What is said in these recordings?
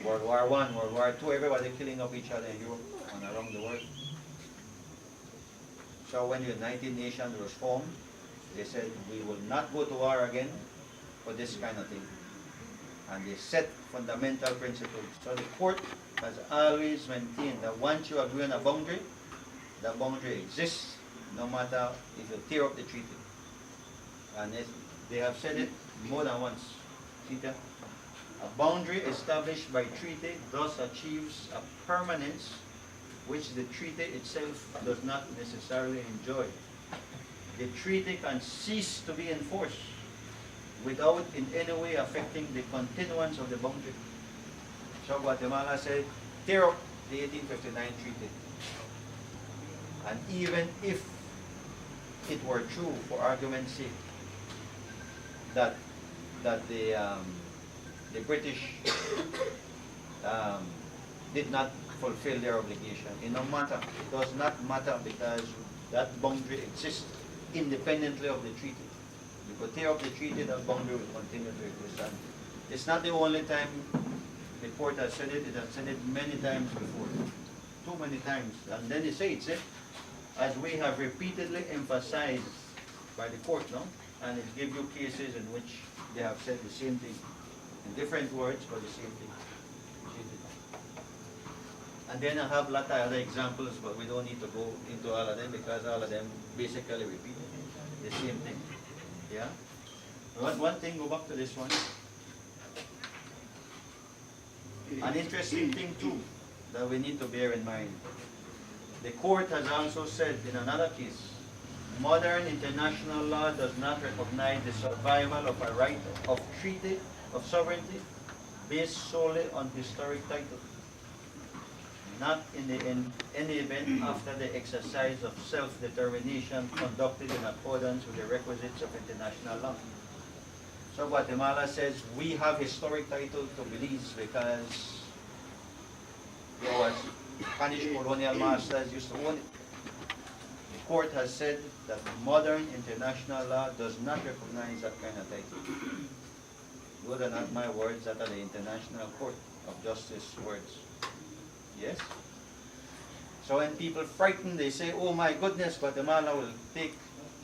World War I, World War II, everybody killing of each other in Europe and around the world. So when the United Nations was formed, they said we will not go to war again for this kind of thing. And they set fundamental principles. So the court has always maintained that once you agree on a boundary, that boundary exists no matter if you tear up the treaty. And they have said it more than once. A boundary established by treaty thus achieves a permanence which the treaty itself does not necessarily enjoy. The treaty can cease to be enforced without in any way affecting the continuance of the boundary. So Guatemala said, tear up the 1859 treaty. And even if it were true, for argument's sake, that the British did not fulfill their obligation, it no matter. It does not matter because that boundary exists independently of the treaty. You could tear up the treaty, that boundary will continue to exist. And it's not the only time the court has said it has said it many times before. Too many times. And then they say it's it, as we have repeatedly emphasized by the court, no? And it gives you cases in which they have said the same thing, in different words, but the same thing. And then I have a lot of other examples, but we don't need to go into all of them because all of them basically repeat the same thing. Yeah? One thing, go back to this one. An interesting thing too that we need to bear in mind. The court has also said in another case, modern international law does not recognize the survival of a right of treaty of sovereignty based solely on historic title, not in any event after the exercise of self-determination conducted in accordance with the requisites of international law. So Guatemala says we have historic title to Belize because there was Spanish colonial masters used to own it. The court has said that modern international law does not recognize that kind of title. Those are not my words, that are the International Court of Justice words. Yes? So when people frighten, they say, oh my goodness, Guatemala will take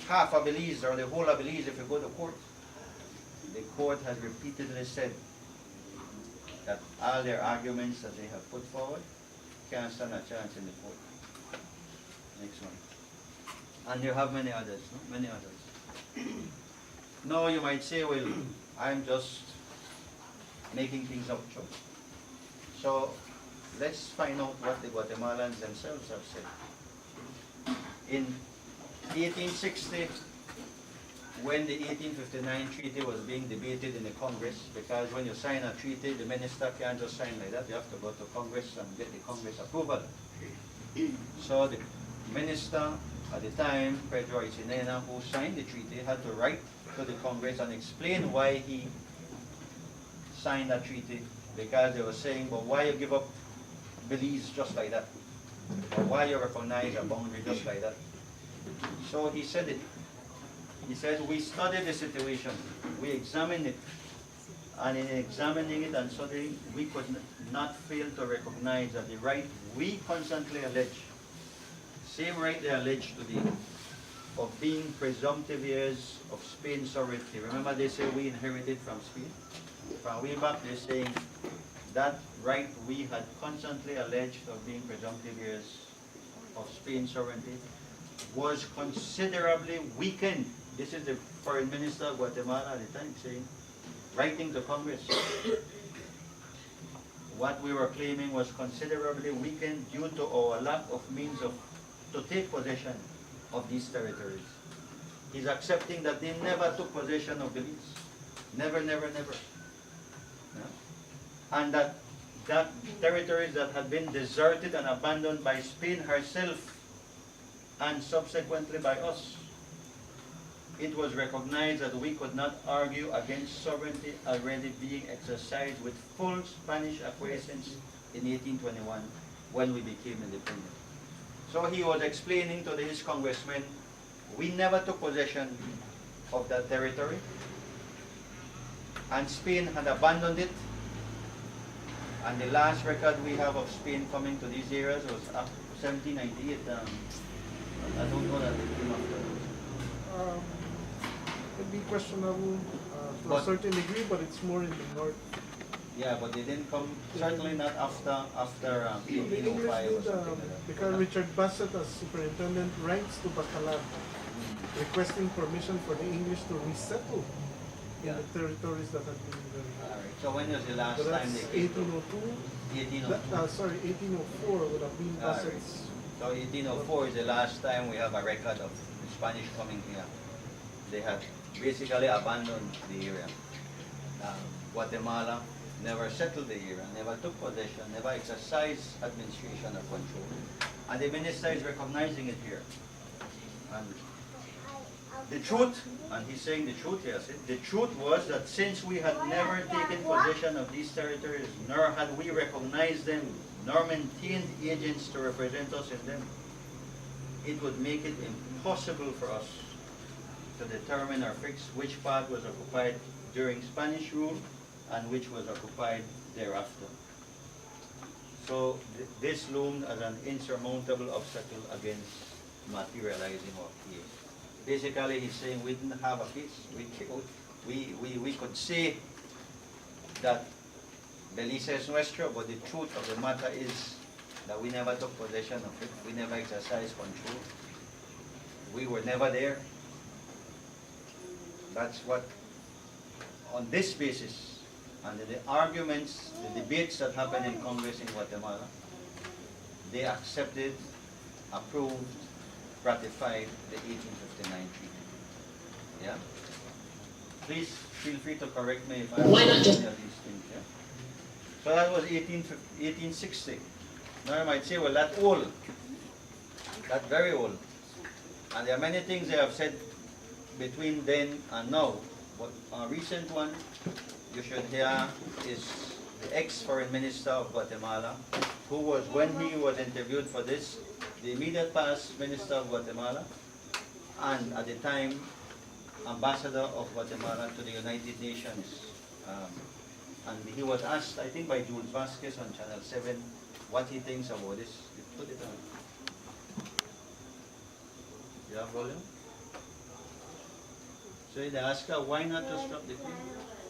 half of Belize or the whole of Belize if you go to court. The court has repeatedly said that all their arguments that they have put forward can't stand a chance in the court. Next one. And you have many others, no? Many others. No, you might say, well, I'm just making things up. So let's find out what the Guatemalans themselves have said. In 1860, when the 1859 treaty was being debated in the Congress, because when you sign a treaty, the minister can't just sign like that. You have to go to Congress and get the Congress approval. So the minister at the time, Pedro Isinena, who signed the treaty, had to write to the Congress and explain why he signed that treaty, because they were saying, well, why you give up Belize just like that? Or why you recognize a boundary just like that? So he said it. He said, we studied the situation, we examined it, and in examining it and studying, we could not fail to recognize that the right we constantly allege, same right they allege today, of being presumptive heirs of Spain's sovereignty. Remember they say we inherited from Spain? From way back they're saying that right we had constantly alleged of being presumptive heirs of Spain's sovereignty was considerably weakened. This is the foreign minister of Guatemala at the time saying, writing to Congress, what we were claiming was considerably weakened due to our lack of means to take possession of these territories. He's accepting that they never took possession of Belize. Never, never, never. Yeah? And that territories that had been deserted and abandoned by Spain herself and subsequently by us, it was recognized that we could not argue against sovereignty already being exercised with full Spanish acquiescence in 1821 when we became independent. So he was explaining to his congressmen, we never took possession of that territory, and Spain had abandoned it And the last record we have of Spain coming to these areas was after 1798. I don't know that it came after. Could be questionable to a certain degree, but it's more in the north. Yeah, but they didn't come, certainly not after The English 1805 or did, something like that. because Richard Bassett as superintendent writes to Bacalar requesting permission for the English to resettle in the territories that had been Alright, so when was the last so time that's they came? 1802. 1802. Sorry, 1804 would have been Bassett's. So 1804 is the last time we have a record of the Spanish coming here. They had basically abandoned the area. Guatemala never settled the area, never took possession, never exercised administration or control. And the minister is recognizing it here. And the truth, and he's saying the truth here, the truth was that since we had never taken possession of these territories, nor had we recognized them, nor maintained agents to represent us in them, it would make it impossible for us to determine or fix which part was occupied during Spanish rule and which was occupied thereafter. So this loomed as an insurmountable obstacle against materializing our case. Basically, he's saying we didn't have a case. We could say that Belize is nuestro, but the truth of the matter is that we never took possession of it. We never exercised control. We were never there. That's what, on this basis, and the arguments, the debates that happened in Congress in Guatemala, they accepted, approved, ratified the 1859 treaty. Yeah? Please feel free to correct me if I'm wrong on these things. Yeah? So that was 1860. Now you might say, well, that's old. That's very old. And there are many things they have said between then and now. But a recent one you should hear is the ex-foreign minister of Guatemala, who was, when he was interviewed for this, the immediate past minister of Guatemala, and at the time, ambassador of Guatemala to the United Nations. And he was asked, I think by Jules Vasquez on Channel 7, what he thinks about this. You put it on. You have volume? So they ask her, why not just drop the claim?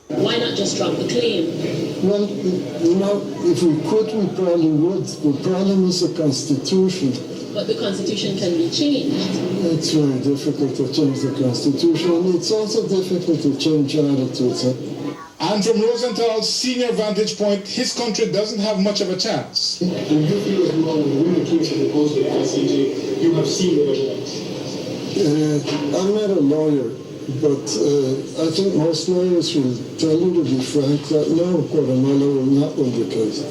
Why not just drop the claim? Well, you know, if we could, we probably would. The problem is the Constitution. But the Constitution can be changed. It's very difficult to change the Constitution. It's also difficult to change attitudes. And from Rosenthal's senior vantage point, his country doesn't have much of a chance. And you feel as well, when you win the case in the post of the ICJ, you have seen the evidence. I'm not a lawyer, but I think most lawyers will tell you, to be frank, that no, Guatemala will not win the case.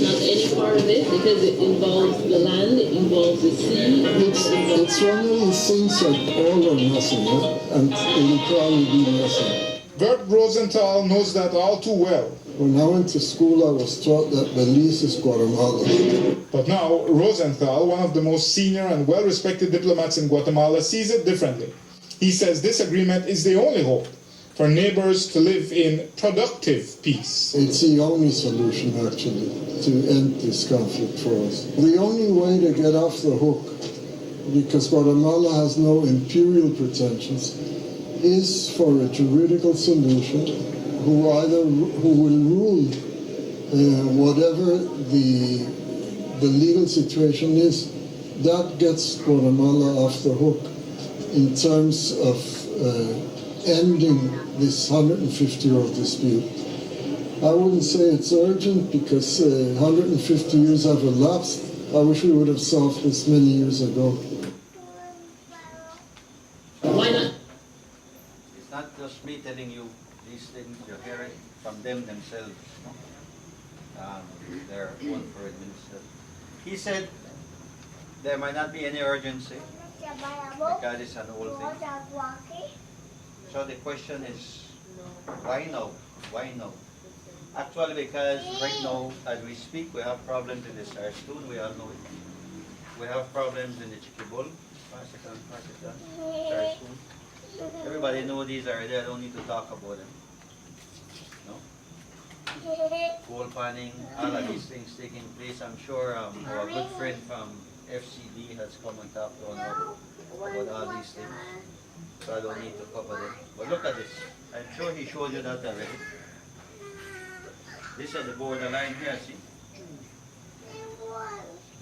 Not any part of it, because it involves the land, it involves the sea. It's one of these things like all or nothing, and it'll probably be nothing. Bert Rosenthal knows that all too well. When I went to school, I was taught that Belize is Guatemala. But now, Rosenthal, one of the most senior and well-respected diplomats in Guatemala, sees it differently. He says this agreement is the only hope for neighbors to live in productive peace. It's the only solution, actually, to end this conflict for us. The only way to get off the hook, because Guatemala has no imperial pretensions, is for a juridical solution who will rule whatever the legal situation is. That gets Guatemala off the hook in terms of ending this 150-year-old dispute. I wouldn't say it's urgent because 150 years have elapsed. I wish we would have solved this many years ago. Why not? It's not just me telling you these things, you hear it from them themselves. Their own foreign minister. He said there might not be any urgency because it's an old thing. So the question is, why now? Why now? Actually, because right now, as we speak, we have problems in the Sarstoon, we all know it. We have problems in the Chiquibol, Sarstoon. Everybody knows these already, I don't need to talk about them. No? coal panning, all of these things taking place. I'm sure our good friend from FCD has come and talked to us about all these things. So I don't need to cover them. But look at this. I'm sure he showed you that already. This is the borderline here, see?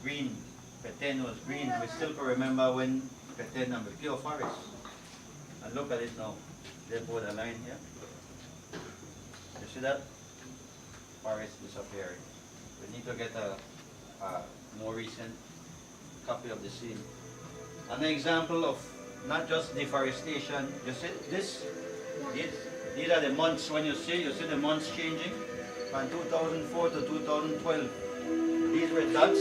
Green. Peten was green. We still can remember when Peten and Bikio Forest. And look at it now. The borderline here. You see that? Forest disappearing. We need to get a more recent copy of the scene. An example of not just deforestation. You see this? These are the months when you see the months changing from 2004 to 2012. These were dots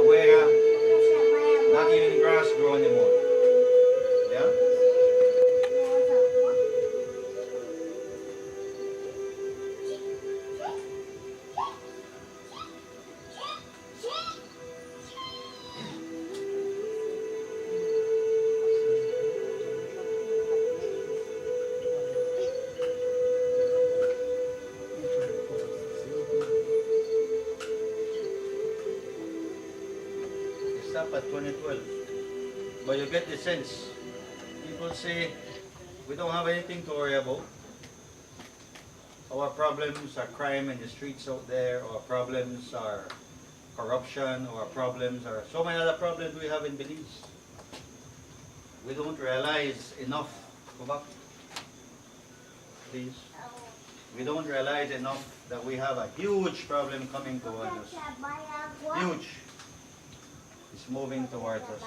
where not even grass grow anymore. Yeah? Stop at 2012. But you get the sense. People say, we don't have anything to worry about. Our problems are crime in the streets out there. Our problems are corruption. Our problems are so many other problems we have in Belize. We don't realize enough. Go back, please. We don't realize enough that we have a huge problem coming towards us. Huge. It's moving towards us.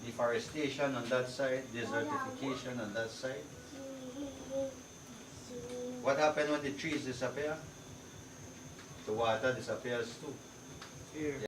Deforestation on that side, desertification on that side. What happens when the trees disappear? The water disappears too.